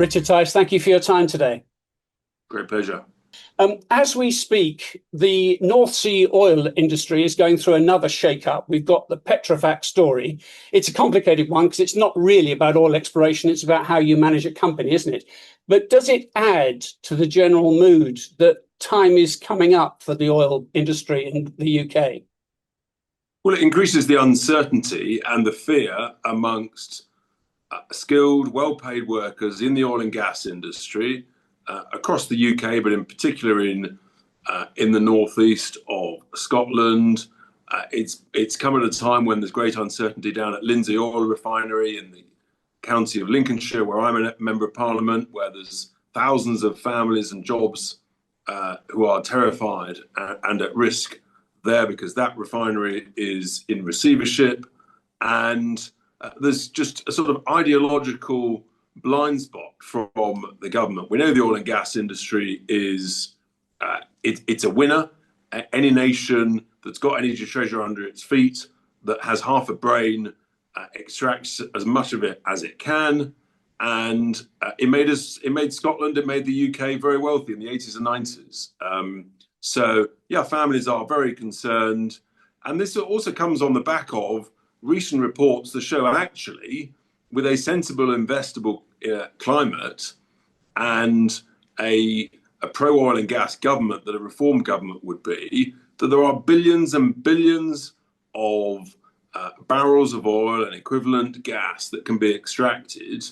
Richard Tice, thank you for your time today. Great pleasure. As we speak, the North Sea oil industry is going through another shake-up. We've got the Petrofac story. It's a complicated one because it's not really about oil exploration. It's about how you manage a company, isn't it? But does it add to the general mood that time is coming up for the oil industry in the UK? Well, it increases the uncertainty and the fear amongst skilled, well-paid workers in the oil and gas industry across the UK, but in particular in the northeast of Scotland. It's come at a time when there's great uncertainty down at Lindsay Oil Refinery in the county of Lincolnshire, where I'm a member of Parliament, where there's thousands of families and jobs who are terrified and at risk there because that refinery is in receivership. And there's just a sort of ideological blind spot from the government. We know the oil and gas industry is it's a winner. Any nation that's got energy treasure under its feet, that has half a brain, extracts as much of it as it can. And it made Scotland, it made the UK very wealthy in the 80s and 90s. So yeah, families are very concerned. And this also comes on the back of recent reports that show actually, with a sensible, investable climate and a pro-oil and gas government that a reform government would be, that there are billions and billions of barrels of oil and equivalent gas that can be extracted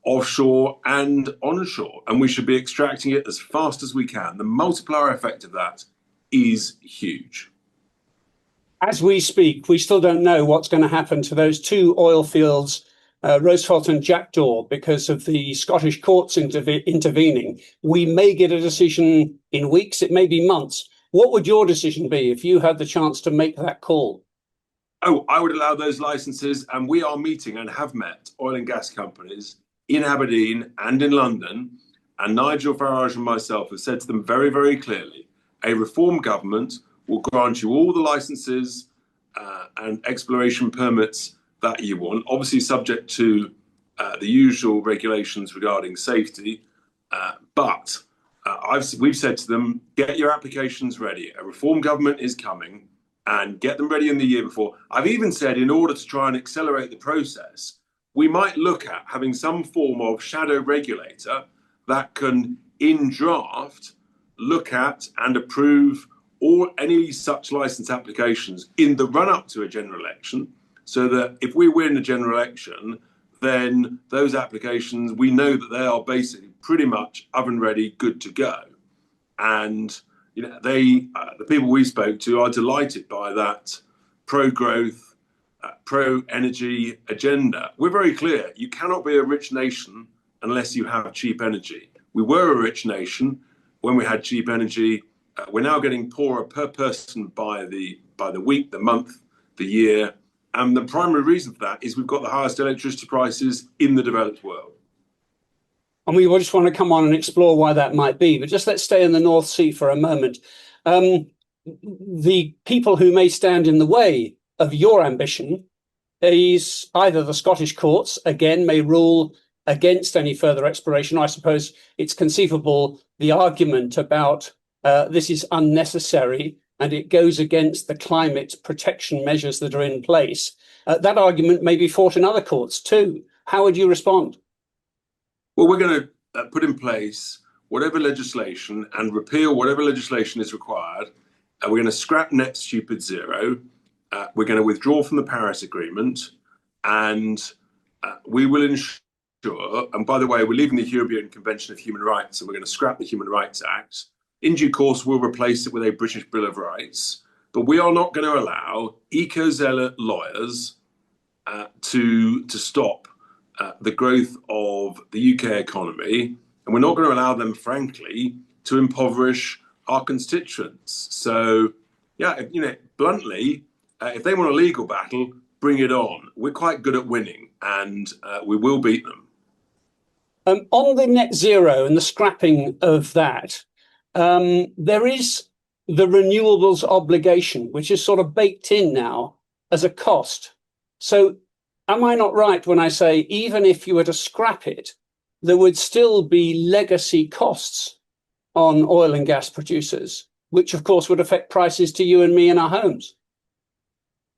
offshore and onshore, and we should be extracting it as fast as we can. The multiplier effect of that is huge. As we speak, we still don't know what's going to happen to those two oil fields, Rosefolt and Jackdaw, because of the Scottish courts intervening. We may get a decision in weeks, it may be months. What would your decision be if you had the chance to make that call? Oh, I would allow those licenses, and we are meeting and have met oil and gas companies in Aberdeen and in London, and Nigel, Farage and myself have said to them very, very clearly, a reform government will grant you all the licenses and exploration permits that you want, obviously subject to the usual regulations regarding safety. But we've said to them, get your applications ready. A reform government is coming, and get them ready in the year before. I've even said, in order to try and accelerate the process, we might look at having some form of shadow regulator that can, in draft, look at and approve any such license applications in the run-up to a general election, so that if we win a general election, then those applications, we know that they are basically pretty much oven ready, good to go. And you know, the people we spoke to are delighted by that pro-growth, pro-energy agenda. We're very clear, you cannot be a rich nation unless you have cheap energy. We were a rich nation when we had cheap energy. We're now getting poorer per person by the week, the month, the year. And the primary reason for that is we've got the highest electricity prices in the developed world. And we just want to come on and explore why that might be. But just let's stay in the North Sea for a moment. The people who may stand in the way of your ambition is either the Scottish courts, again, may rule against any further exploration. I suppose it's conceivable the argument about this is unnecessary and it goes against the climate protection measures that are in place. That argument may be fought in other courts too. How would you respond? Well, we're going to put in place whatever legislation and repeal whatever legislation is required. We're going to scrap net stupid zero. We're going to withdraw from the Paris Agreement, and we will ensure, and by the way, we're leaving the European Convention of Human Rights, so we're going to scrap the Human Rights Act. In due course, we'll replace it with a British Bill of Rights, but we are not going to allow eco-zealot lawyers to stop the growth of the UK economy, and we're not going to allow them, frankly, to impoverish our constituents. So, yeah, you know, bluntly, if they want a legal battle, bring it on. We're quite good at winning, and we will beat them. On the net zero and the scrapping of that, there is the renewables obligation, which is sort of baked in now as a cost. So am I not right when I say, even if you were to scrap it, there would still be legacy costs on oil and gas producers, which of course would affect prices to you and me in our homes.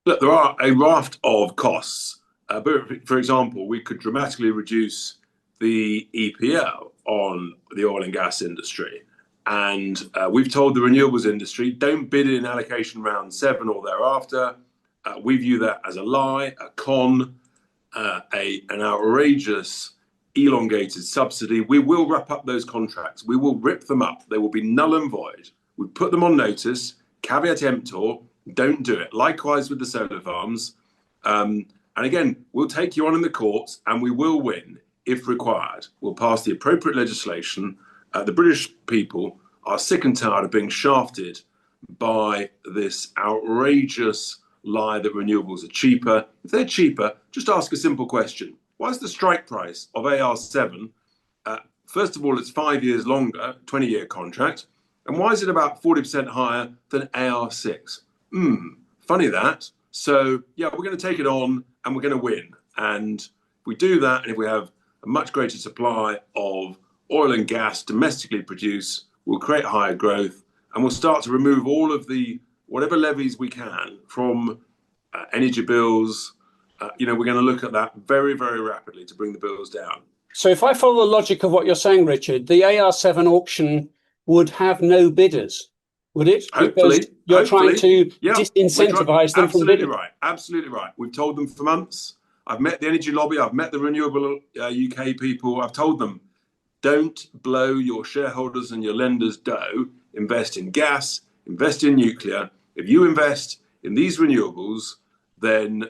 Look, there are a raft of costs. But for example, we could dramatically reduce the EPL on the oil and gas industry. And we've told the renewables industry, don't bid in allocation round 7 or thereafter. We view that as a lie, a con, an outrageous, elongated subsidy. We will wrap up those contracts. We will rip them up. They will be null and void. We put them on notice, caveat emptor, don't do it. Likewise with the solar farms. And again, we'll take you on in the courts and we will win if required. We'll pass the appropriate legislation. The British people are sick and tired of being shafted by this outrageous lie that renewables are cheaper. If they're cheaper, just ask a simple question. Why is the strike price of AR7, first of all, it's 5 years longer, 20-year contract, and why is it about 40% higher than AR6? Funny that. So, yeah, we're going to take it on and we're going to win. And if we do that, and if we have a much greater supply of oil and gas domestically produced, we'll create higher growth and we'll start to remove all of the whatever levies we can from energy bills. We're going to look at that very, very rapidly to bring the bills down. So if I follow the logic of what you're saying, Richard, the AR7 auction would have no bidders, would it? Hopefully. Because you're trying to disincentivize them from bidding. Absolutely right. We've told them for months. I've met the energy lobby. I've met the renewable UK people. I've told them, don't blow your shareholders and your lenders' dough. Invest in gas, invest in nuclear. If you invest in these renewables, then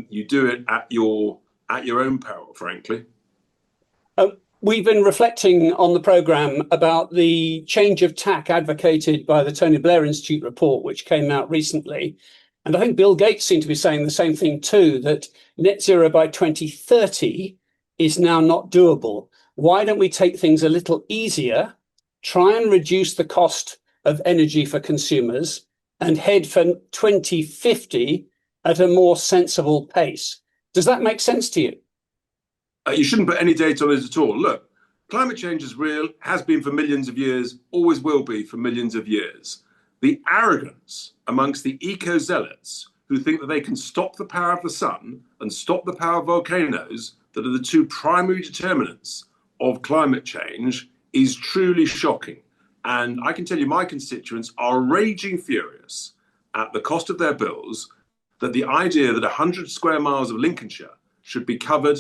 you do it at your own peril, frankly. We've been reflecting on the programme about the change of tack advocated by the Tony Blair Institute report, which came out recently. And I think Bill Gates seemed to be saying the same thing too, that net zero by 2030 is now not doable. Why don't we take things a little easier, try and reduce the cost of energy for consumers, and head for 2050 at a more sensible pace? Does that make sense to you? You shouldn't put any date on it at all. Look, climate change is real, has been for millions of years, always will be for millions of years. The arrogance amongst the eco-zealots who think that they can stop the power of the sun and stop the power of volcanoes, that are the two primary determinants of climate change, is truly shocking. And I can tell you my constituents are raging furious at the cost of their bills, that the idea that 100 square miles of Lincolnshire should be covered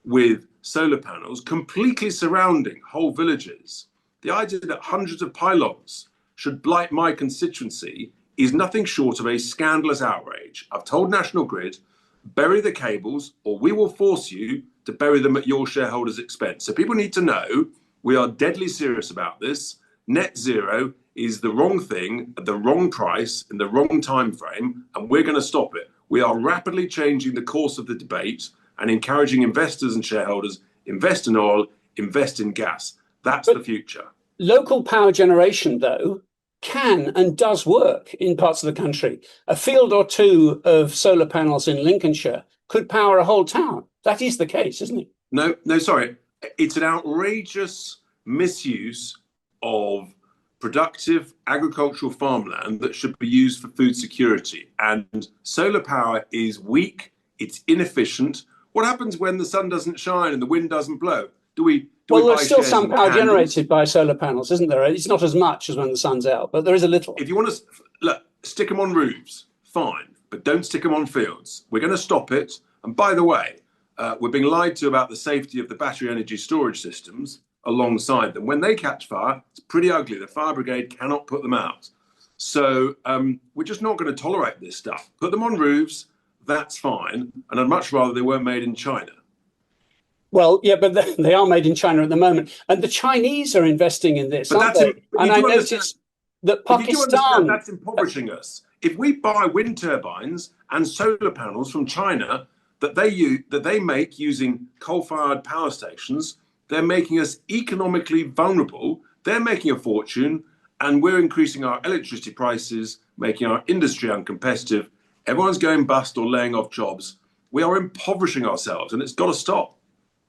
with solar panels completely surrounding whole villages, the idea that hundreds of pylons should blight my constituency is nothing short of a scandalous outrage. I've told National Grid, bury the cables or we will force you to bury them at your shareholders' expense. So people need to know we are deadly serious about this. Net zero is the wrong thing at the wrong price in the wrong time frame, and we're going to stop it. We are rapidly changing the course of the debate and encouraging investors and shareholders, invest in oil, invest in gas. That's the future. Local power generation, though, can and does work in parts of the country. A field or two of solar panels in Lincolnshire could power a whole town. That is the case, isn't it? No, sorry. It's an outrageous misuse of productive agricultural farmland that should be used for food security. And solar power is weak, it's inefficient. What happens when the sun doesn't shine and the wind doesn't blow? There's still some power generated by solar panels, isn't there? It's not as much as when the sun's out, but there is a little. If you want to look, stick them on roofs, fine, but don't stick them on fields. We're going to stop it. And by the way, we're being lied to about the safety of the battery energy storage systems alongside them. When they catch fire, it's pretty ugly. The fire brigade cannot put them out. So we're just not going to tolerate this stuff. Put them on roofs. That's fine. And I'd much rather they weren't made in China. Well, yeah, but they are made in China at the moment. And the Chinese are investing in this, aren't they? And I noticed that Pakistan... That's impoverishing us. If we buy wind turbines and solar panels from China that they make using coal-fired power stations, they're making us economically vulnerable. They're making a fortune, and we're increasing our electricity prices, making our industry uncompetitive. Everyone's going bust or laying off jobs. We are impoverishing ourselves, and it's got to stop.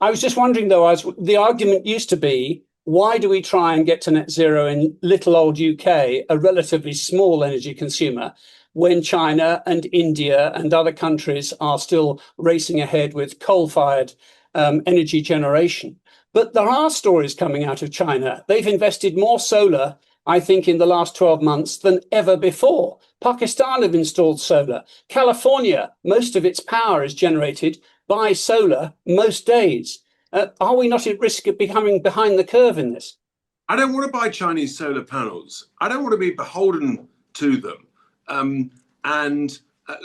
I was just wondering, though, the argument used to be, why do we try and get to net zero in little old UK, a relatively small energy consumer, when China and India and other countries are still racing ahead with coal-fired energy generation? But there are stories coming out of China. They've invested more solar, I think, in the last 12 months than ever before. Pakistan have installed solar. California, most of its power is generated by solar most days. Are we not at risk of becoming behind the curve in this? I don't want to buy Chinese solar panels. I don't want to be beholden to them. And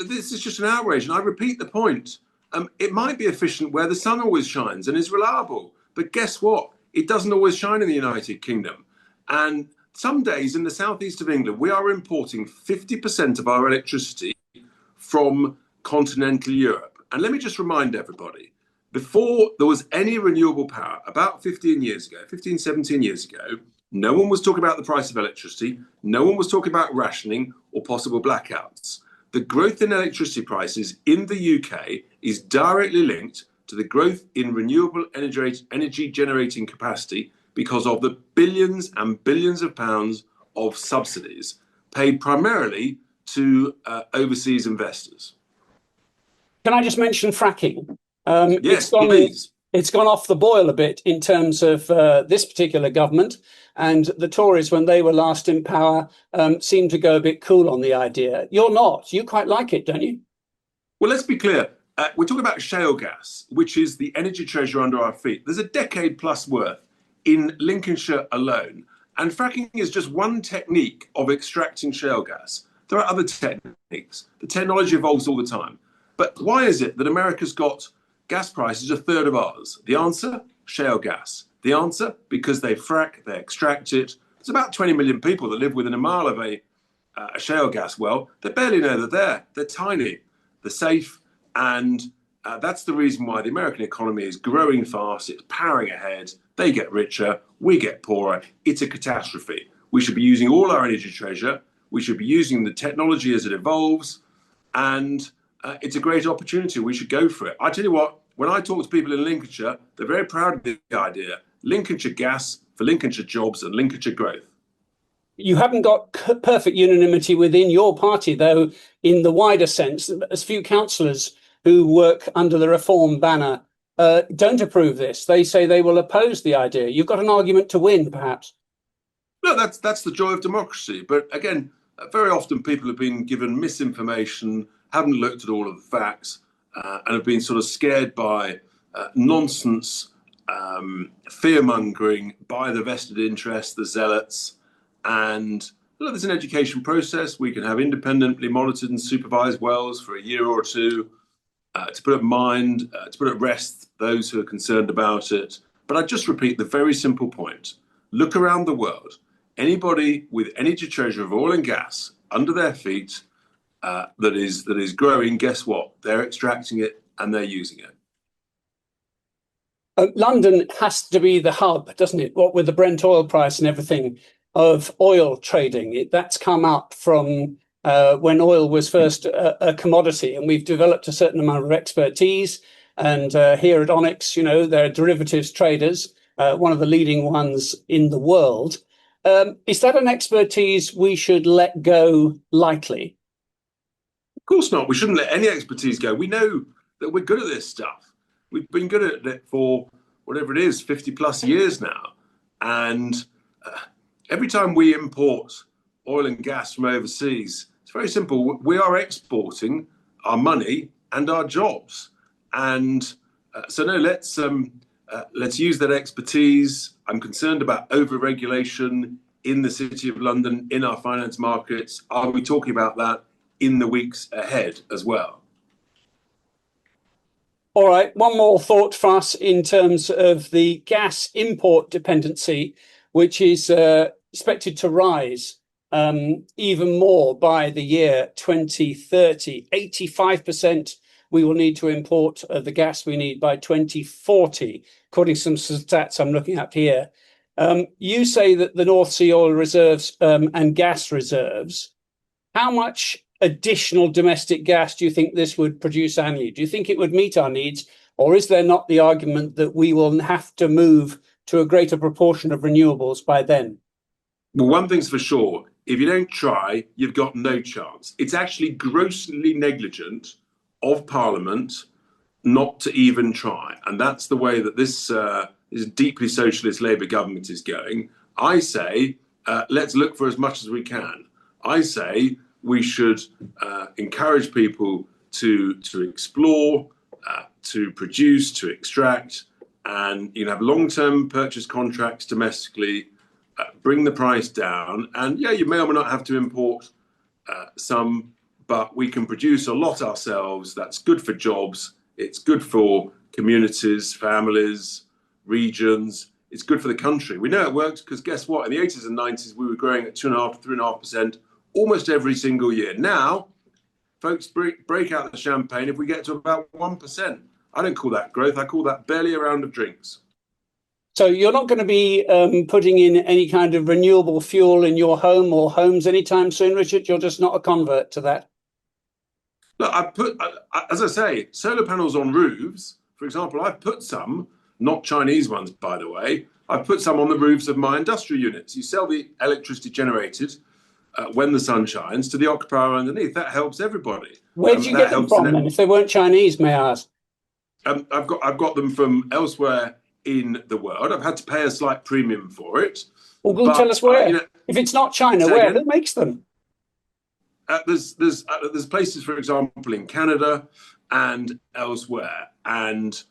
this is just an outrage. And I repeat the point. It might be efficient where the sun always shines and is reliable. But guess what? It doesn't always shine in the United Kingdom. And some days in the southeast of England, we are importing 50% of our electricity from continental Europe. And let me just remind everybody, before there was any renewable power, about 17 years ago, no one was talking about the price of electricity. No one was talking about rationing or possible blackouts. The growth in electricity prices in the UK is directly linked to the growth in renewable energy generating capacity because of the billions and billions of pounds of subsidies paid primarily to overseas investors. Can I just mention fracking? Yes, please. It's gone off the boil a bit in terms of this particular government, and the Tories, when they were last in power, seemed to go a bit cool on the idea. You're not. You quite like it, don't you? Well, let's be clear. We're talking about shale gas, which is the energy treasure under our feet. There's a decade plus worth in Lincolnshire alone. And fracking is just one technique of extracting shale gas. There are other techniques. The technology evolves all the time. But why is it that America's got gas prices a third of ours? The answer, shale gas. The answer, because they frack, they extract it. There's about 20 million people that live within a mile of a shale gas well. They barely know they're there. They're tiny. They're safe. And that's the reason why the American economy is growing fast. It's powering ahead. They get richer. We get poorer. It's a catastrophe. We should be using all our energy treasure. We should be using the technology as it evolves. And it's a great opportunity. We should go for it. I tell you what, when I talk to people in Lincolnshire, they're very proud of the idea. Lincolnshire gas for Lincolnshire jobs and Lincolnshire growth. You haven't got perfect unanimity within your party, though, in the wider sense. As few councillors who work under the Reform banner don't approve this. They say they will oppose the idea. You've got an argument to win, perhaps. No, that's the joy of democracy. But again, very often people have been given misinformation, haven't looked at all of the facts, and have been sort of scared by nonsense, fear-mongering by the vested interests, the zealots. And there's an education process. We can have independently monitored and supervised wells for a year or two to put at rest those who are concerned about it. But I just repeat the very simple point. Look around the world. Anybody with energy treasure of oil and gas under their feet that is growing, guess what? They're extracting it and they're using it. London has to be the hub, doesn't it? What with the Brent oil price and everything of oil trading. That's come up from when oil was first a commodity, and we've developed a certain amount of expertise. And here at Onyx, they're derivatives traders, one of the leading ones in the world. Is that an expertise we should let go lightly? Of course not. We shouldn't let any expertise go. We know that we're good at this stuff. We've been good at it for whatever it is, 50 plus years now. And every time we import oil and gas from overseas, it's very simple. We are exporting our money and our jobs. And so no, let's use that expertise. I'm concerned about over-regulation in the City of London, in our finance markets. Are we talking about that in the weeks ahead as well? All right, one more thought for us in terms of the gas import dependency, which is expected to rise even more by the year 2030. 85% we will need to import the gas we need by 2040, according to some stats I'm looking at here. You say that the North Sea oil reserves and gas reserves, how much additional domestic gas do you think this would produce annually? Do you think it would meet our needs, Or is there not the argument that we will have to move to a greater proportion of renewables by then? Well, one thing's for sure, if you don't try, you've got no chance. It's actually grossly negligent of Parliament not to even try. And that's the way that this deeply socialist Labour government is going. I say, let's look for as much as we can. I say we should encourage people to explore, to produce, to extract, and you can have long-term purchase contracts domestically, bring the price down, and yeah, you may or may not have to import some, but we can produce a lot ourselves. That's good for jobs. It's good for communities, families, regions. It's good for the country. We know it works because guess what? In the 80s and 90s, we were growing at 2.5% to 3.5% almost every single year. Now, folks, break out the champagne if we get to about 1%. I don't call that growth. I call that barely a round of drinks. So you're not going to be putting in any kind of renewable fuel in your home or homes anytime soon, Richard? You're just not a convert to that? Look, as I say, solar panels on roofs, for example, I've put some, not Chinese ones, by the way, I've put some on the roofs of my industrial units. You sell the electricity generated when the sun shines to the occupier underneath. That helps everybody. Where did you get them from then, if they weren't Chinese, may I ask? I've got them from elsewhere in the world. I've had to pay a slight premium for it. Well, go tell us where. If it's not China, where? Again? Who makes them? There's places, for example, in Canada and elsewhere. And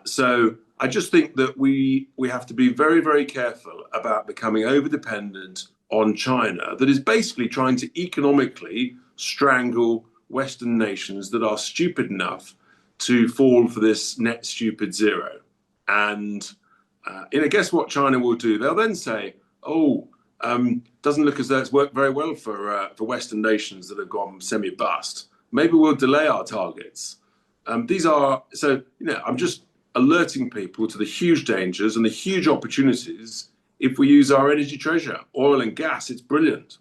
so I just think that we have to be very, very careful about becoming over-dependent on China, that is basically trying to economically strangle Western nations that are stupid enough to fall for this net stupid zero. And guess what China will do? They'll then say, doesn't look as though it's worked very well for Western nations that have gone semi-bust. Maybe we'll delay our targets. I'm just alerting people to the huge dangers and the huge opportunities if we use our energy treasure. Oil and gas, it's brilliant.